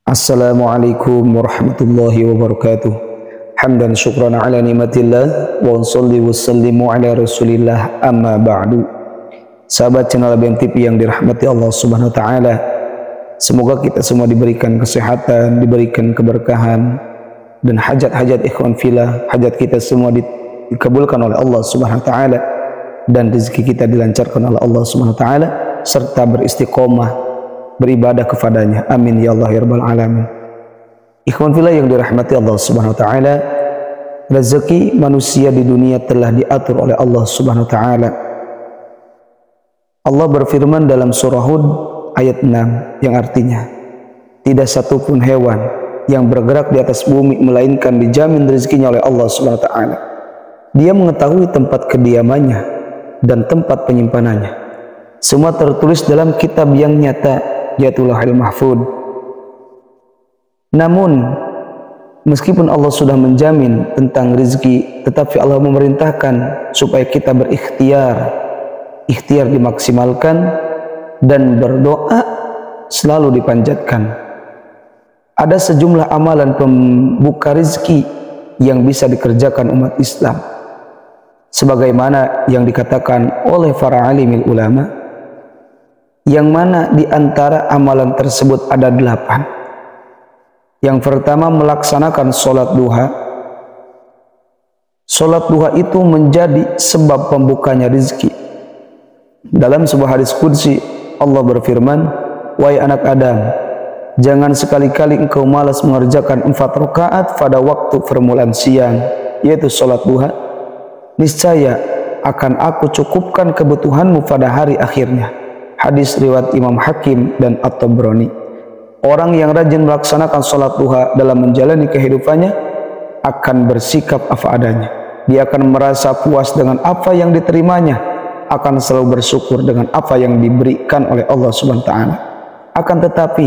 Assalamualaikum warahmatullahi wabarakatuh. Hamdan syukran ala nikmatillah wa sholli wa sallimu ala rasulillah amma ba'du. Sahabat channel BM TV yang dirahmati Allah Subhanahu wa taala, semoga kita semua diberikan kesehatan, diberikan keberkahan, dan hajat-hajat ikhwan fillah, hajat kita semua dikabulkan oleh Allah Subhanahu wa taala, dan rezeki kita dilancarkan oleh Allah Subhanahu wa taala, serta beristiqomah beribadah kepadanya. Amin ya Allah ya rabbal alamin. Ikhwan fillah yang dirahmati Allah Subhanahu wa taala, rezeki manusia di dunia telah diatur oleh Allah Subhanahu wa taala. Allah berfirman dalam surah Hud ayat 6 yang artinya, tidak satupun hewan yang bergerak di atas bumi melainkan dijamin rezekinya oleh Allah Subhanahu wa taala. Dia mengetahui tempat kediamannya dan tempat penyimpanannya. Semua tertulis dalam kitab yang nyata, yaitu Lauhul Mahfuz. Namun meskipun Allah sudah menjamin tentang rezeki, tetapi Allah memerintahkan supaya kita berikhtiar, ikhtiar dimaksimalkan, dan berdoa selalu dipanjatkan. Ada sejumlah amalan pembuka rezeki yang bisa dikerjakan umat Islam, sebagaimana yang dikatakan oleh para alimil ulama, yang mana di antara amalan tersebut ada 8. Yang pertama, melaksanakan sholat duha. Sholat duha itu menjadi sebab pembukanya rezeki. Dalam sebuah hadis qudsi, Allah berfirman, "Wahai anak Adam, jangan sekali-kali engkau malas mengerjakan 4 rakaat pada waktu permulaan siang, yaitu sholat duha. Niscaya akan aku cukupkan kebutuhanmu pada hari akhirnya." Hadis riwayat Imam Hakim dan At-Tabrani. Orang yang rajin melaksanakan sholat duha dalam menjalani kehidupannya akan bersikap apa adanya. Dia akan merasa puas dengan apa yang diterimanya, akan selalu bersyukur dengan apa yang diberikan oleh Allah Subhanahu wa taala. Akan tetapi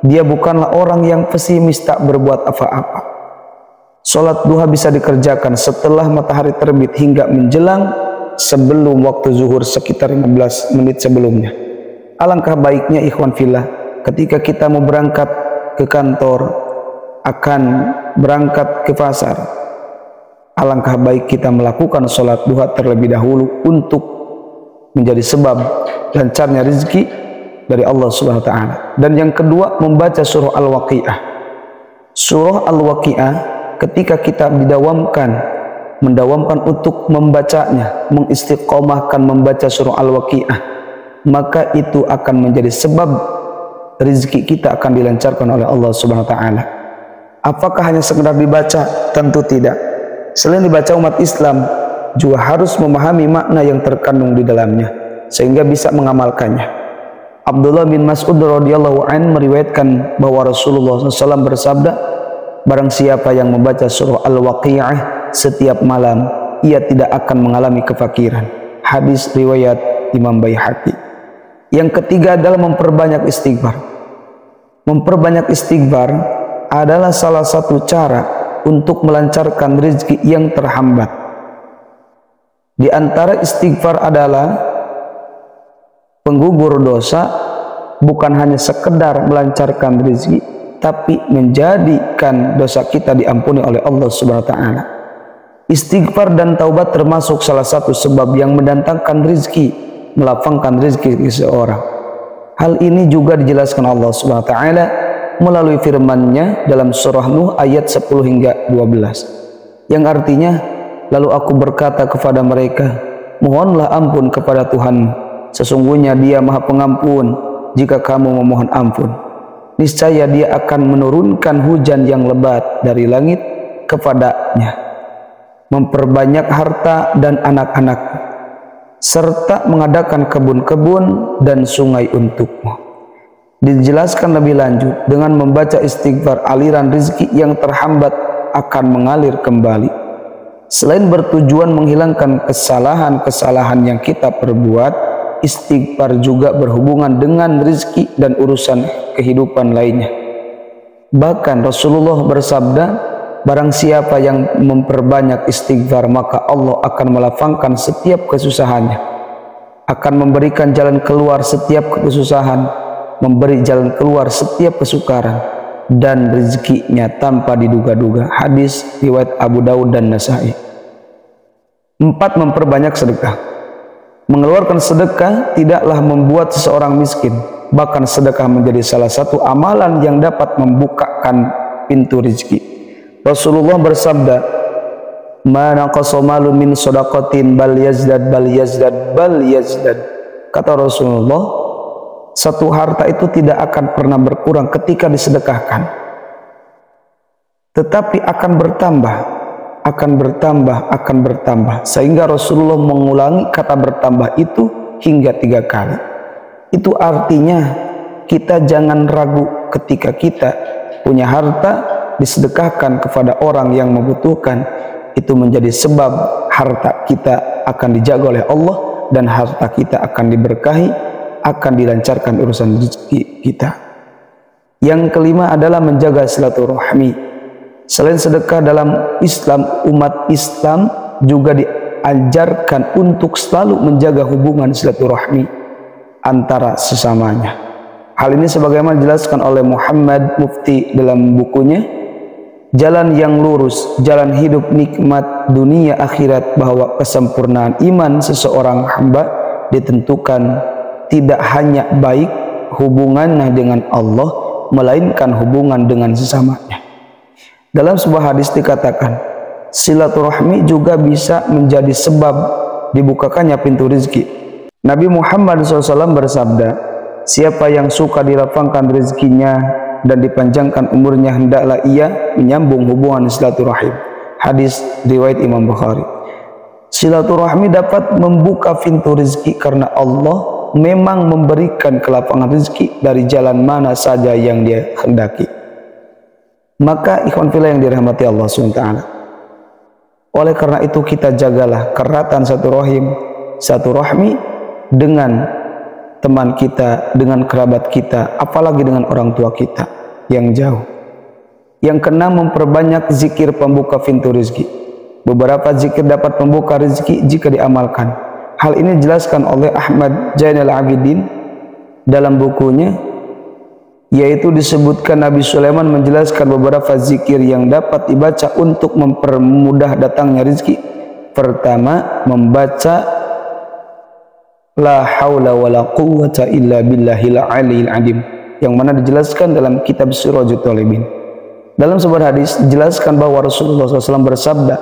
dia bukanlah orang yang pesimis tak berbuat apa-apa. Sholat duha bisa dikerjakan setelah matahari terbit hingga menjelang sebelum waktu zuhur sekitar 15 menit sebelumnya. Alangkah baiknya ikhwan fillah, ketika kita mau berangkat ke kantor, akan berangkat ke pasar, alangkah baik kita melakukan sholat duha terlebih dahulu untuk menjadi sebab lancarnya rezeki dari Allah Subhanahu wa taala. Dan yang kedua, membaca surah Al-Waqiah. Surah Al-Waqiah ketika kita mendawamkan untuk membacanya, mengistiqomahkan membaca surah Al-Waqiah, maka itu akan menjadi sebab rezeki kita akan dilancarkan oleh Allah Subhanahu wa taala. Apakah hanya sekedar dibaca? Tentu tidak. Selain dibaca, umat Islam juga harus memahami makna yang terkandung di dalamnya sehingga bisa mengamalkannya. Abdullah bin Mas'ud radhiyallahu anhu meriwayatkan bahwa Rasulullah SAW bersabda, barang siapa yang membaca surah Al-Waqiah setiap malam, ia tidak akan mengalami kefakiran. Hadis riwayat Imam Baihaqi. Yang ketiga adalah memperbanyak istighfar. Memperbanyak istighfar adalah salah satu cara untuk melancarkan rezeki yang terhambat. Di antara istighfar adalah penggugur dosa, bukan hanya sekedar melancarkan rezeki, tapi menjadikan dosa kita diampuni oleh Allah Subhanahu wa taala. Istighfar dan taubat termasuk salah satu sebab yang mendatangkan rezeki, melapangkan rezeki seseorang. Hal ini juga dijelaskan Allah Subhanahu wa taala melalui firman-Nya dalam surah Nuh ayat 10 hingga 12. Yang artinya, lalu aku berkata kepada mereka, mohonlah ampun kepada Tuhanmu, sesungguhnya Dia Maha Pengampun jika kamu memohon ampun. Niscaya Dia akan menurunkan hujan yang lebat dari langit kepadanya, memperbanyak harta dan anak-anak, serta mengadakan kebun-kebun dan sungai untukmu. Dijelaskan lebih lanjut, dengan membaca istighfar, aliran rezeki yang terhambat akan mengalir kembali. Selain bertujuan menghilangkan kesalahan-kesalahan yang kita perbuat, istighfar juga berhubungan dengan rezeki dan urusan kehidupan lainnya. Bahkan Rasulullah bersabda, barang siapa yang memperbanyak istighfar, maka Allah akan melapangkan setiap kesusahannya, akan memberikan jalan keluar setiap kesusahan, memberi jalan keluar setiap kesukaran. dan rezekinya tanpa diduga-duga. Hadis riwayat Abu Daud dan Nasai. 4. Memperbanyak sedekah. Mengeluarkan sedekah tidaklah membuat seseorang miskin, bahkan sedekah menjadi salah satu amalan yang dapat membukakan pintu rezeki. Rasulullah bersabda, "Ma naqasa malun min shadaqatin bal yazdad bal yazdad bal yazdad." Kata Rasulullah, satu harta itu tidak akan pernah berkurang ketika disedekahkan, tetapi akan bertambah, akan bertambah, akan bertambah, sehingga Rasulullah mengulangi kata bertambah itu hingga 3 kali. Itu artinya kita jangan ragu ketika kita punya harta disedekahkan kepada orang yang membutuhkan, itu menjadi sebab harta kita akan dijaga oleh Allah dan harta kita akan diberkahi, akan dilancarkan urusan rezeki kita. Yang kelima adalah menjaga silaturahmi. Selain sedekah dalam Islam, umat Islam juga diajarkan untuk selalu menjaga hubungan silaturahmi antara sesamanya. Hal ini sebagaimana dijelaskan oleh Muhammad Mufti dalam bukunya Jalan yang Lurus, Jalan Hidup Nikmat Dunia Akhirat, bahwa kesempurnaan iman seseorang hamba ditentukan tidak hanya baik hubungannya dengan Allah, melainkan hubungan dengan sesamanya. Dalam sebuah hadis dikatakan, silaturahmi juga bisa menjadi sebab dibukakannya pintu rezeki. Nabi Muhammad SAW bersabda, siapa yang suka dilapangkan rezekinya dan dipanjangkan umurnya, hendaklah ia menyambung hubungan silaturahim. Hadis riwayat Imam Bukhari. Silaturahmi dapat membuka pintu rezeki karena Allah memang memberikan kelapangan rezeki dari jalan mana saja yang Dia hendaki. Maka ikhwan fillah yang dirahmati Allah SWT, oleh karena itu kita jagalah keratan silaturahmi dengan teman kita, dengan kerabat kita, apalagi dengan orang tua kita yang jauh. Yang keenam, memperbanyak zikir pembuka pintu rezeki. Beberapa zikir dapat membuka rezeki jika diamalkan. Hal ini dijelaskan oleh Ahmad Zainal Abidin dalam bukunya, yaitu disebutkan Nabi Sulaiman menjelaskan beberapa zikir yang dapat dibaca untuk mempermudah datangnya rezeki. Pertama, membaca la haula wala quwwata illa billahil aliyil azim, yang mana dijelaskan dalam kitab Sirajut Talibin. Dalam sebuah hadis dijelaskan bahwa Rasulullah SAW bersabda,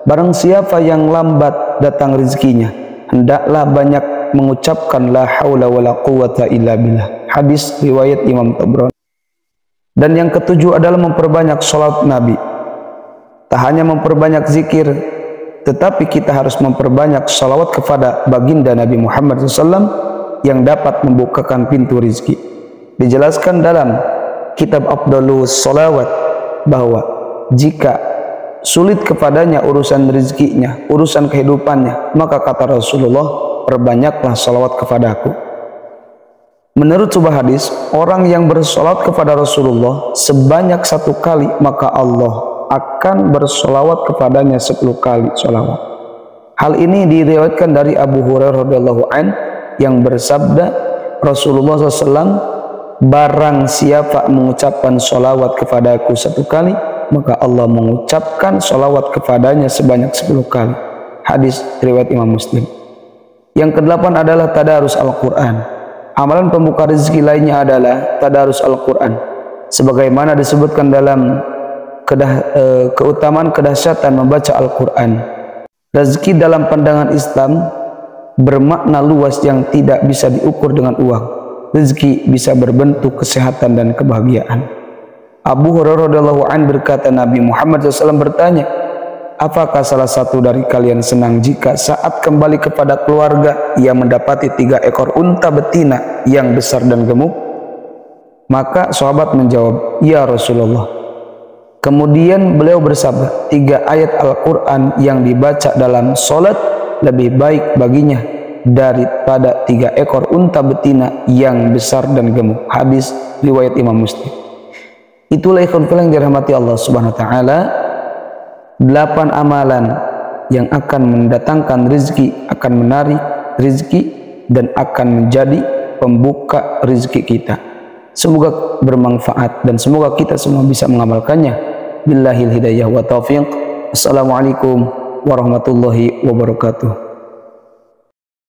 barang siapa yang lambat datang rezekinya, hendaklah banyak mengucapkan la haula wala quwwata illa billah. Hadis riwayat Imam Tabrani. Dan yang ketujuh adalah memperbanyak salat Nabi. Tak hanya memperbanyak zikir, tetapi kita harus memperbanyak salawat kepada baginda Nabi Muhammad SAW yang dapat membukakan pintu rezeki. Dijelaskan dalam kitab Afdalus Salawat bahwa jika sulit kepadanya urusan rezekinya, urusan kehidupannya, maka kata Rasulullah, perbanyaklah salawat kepadaku. Menurut sebuah hadis, orang yang bersolawat kepada Rasulullah sebanyak 1 kali, maka Allah akan bersolawat kepadanya 10 kali solawat. Hal ini diriwayatkan dari Abu Hurairah radhiyallahu an yang bersabda, Rasulullah SAW, barang siapa mengucapkan solawat kepadaku 1 kali, maka Allah mengucapkan solawat kepadanya sebanyak 10 kali. Hadis riwayat Imam Muslim. Yang kedelapan adalah tadarus Al-Quran. Amalan pembuka rezeki lainnya adalah tadarus Al-Quran, sebagaimana disebutkan dalam keutamaan kedahsyatan membaca Al-Quran. Rezeki dalam pandangan Islam bermakna luas yang tidak bisa diukur dengan uang. Rezeki bisa berbentuk kesehatan dan kebahagiaan. Abu Hurairah radhiyallahu anhu berkata, Nabi Muhammad SAW bertanya, apakah salah satu dari kalian senang jika saat kembali kepada keluarga ia mendapati 3 ekor unta betina yang besar dan gemuk? Maka sahabat menjawab, ya Rasulullah. Kemudian beliau bersabda, 3 ayat Al-Quran yang dibaca dalam solat lebih baik baginya daripada 3 ekor unta betina yang besar dan gemuk. Hadis riwayat Imam Muslim. Itulah ikhwan fillah yang dirahmati Allah Subhanahu wa taala, 8 amalan yang akan mendatangkan rezeki, akan menarik rezeki dan akan menjadi pembuka rezeki kita. Semoga bermanfaat dan semoga kita semua bisa mengamalkannya. Billahil hidayah wa taufiq. Assalamualaikum warahmatullahi wabarakatuh.